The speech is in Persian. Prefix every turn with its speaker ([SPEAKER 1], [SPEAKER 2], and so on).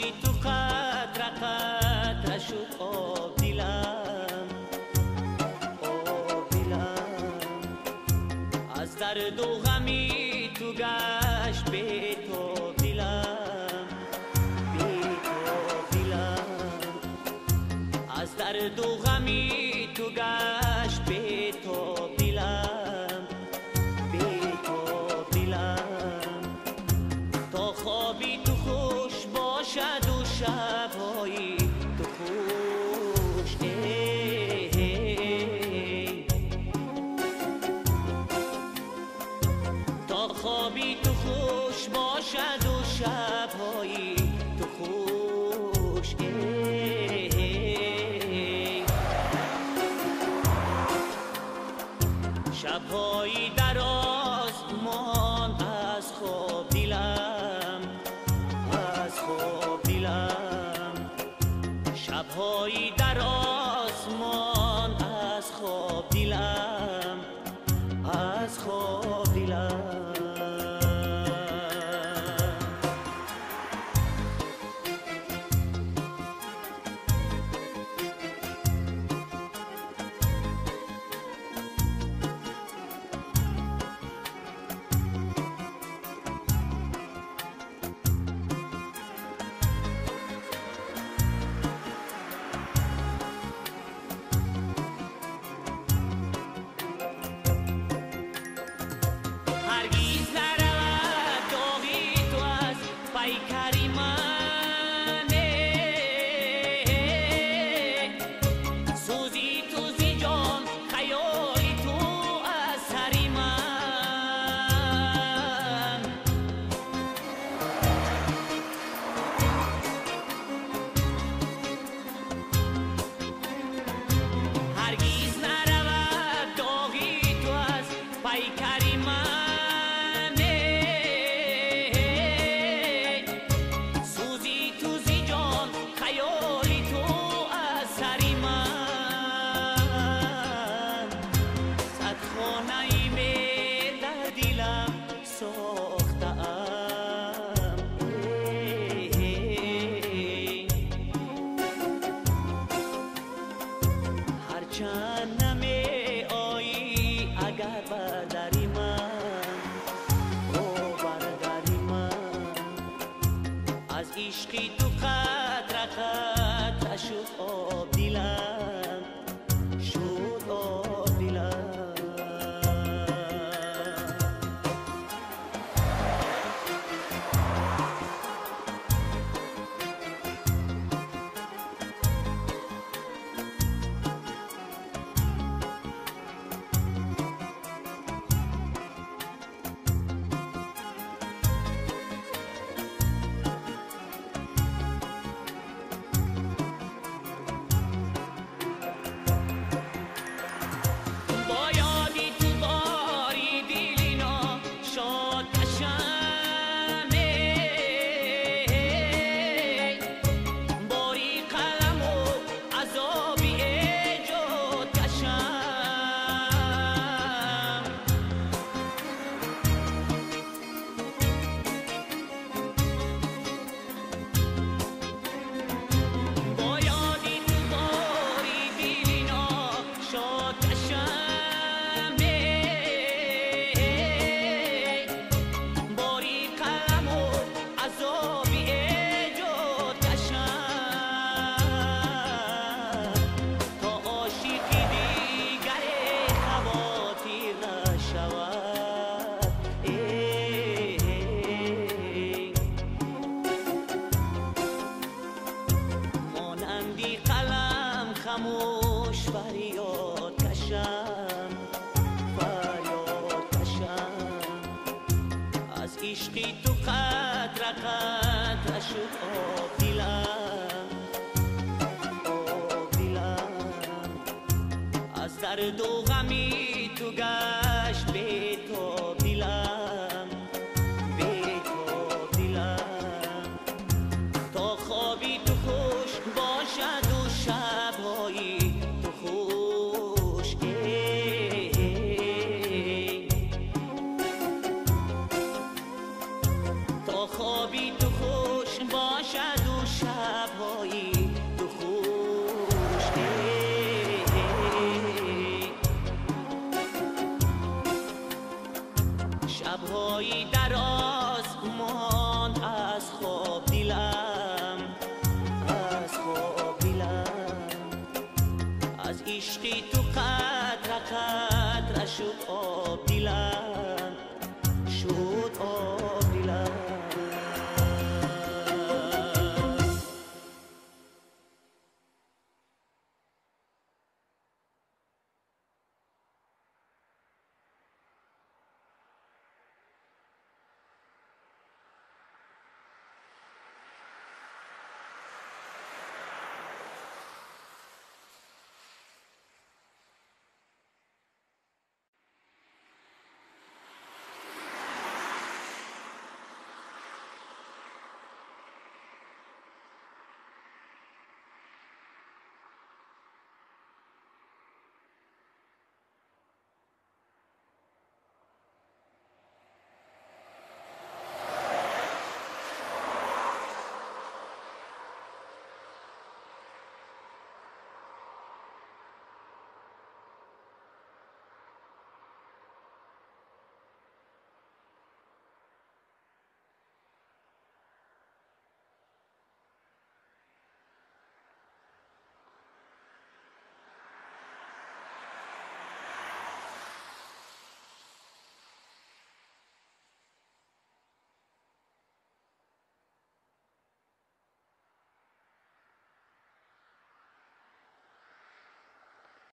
[SPEAKER 1] عشقی تو قطره قطره شد آب دلم، آب دلم. از درد و غمی تو گشت بی تو دلم، بی تو دلم. از درد و غمی تو گشت بی تو دلم، بی تو دلم. تا خوابی تو خوش باشد و شبهایی تو خوش، تا خوابی تو خوش باشد و شبهایی تو خوش. شبهایی دراز ماند از خواب دلم، از خواب دلم. شبهایی دراز ماند از خواب دلم، از خواب دلم. هرگیز نرود داغی تو از پیکر من، سوزی تو زی جان خیالی تو از سر من. هرگیز نرود داغی تو از پیکر من، هرچند نمی آیی اگر برداری من، او برداری من. از عشقی تو قطره قطره شد آب دلم، شد آب دلم. خاموش فریاد کشم، فریاد کشم. از عشقی تو قطره قطره شد آب دلم، آب دلم. از درد و غمی تو گشت بی تو دلم، بی تو دلم. تا خوابی تو خوش باشد و شبهایی تو خوش، تا خوابی تو خوش باشد و شب‌های دراز ماند از خواب دیلم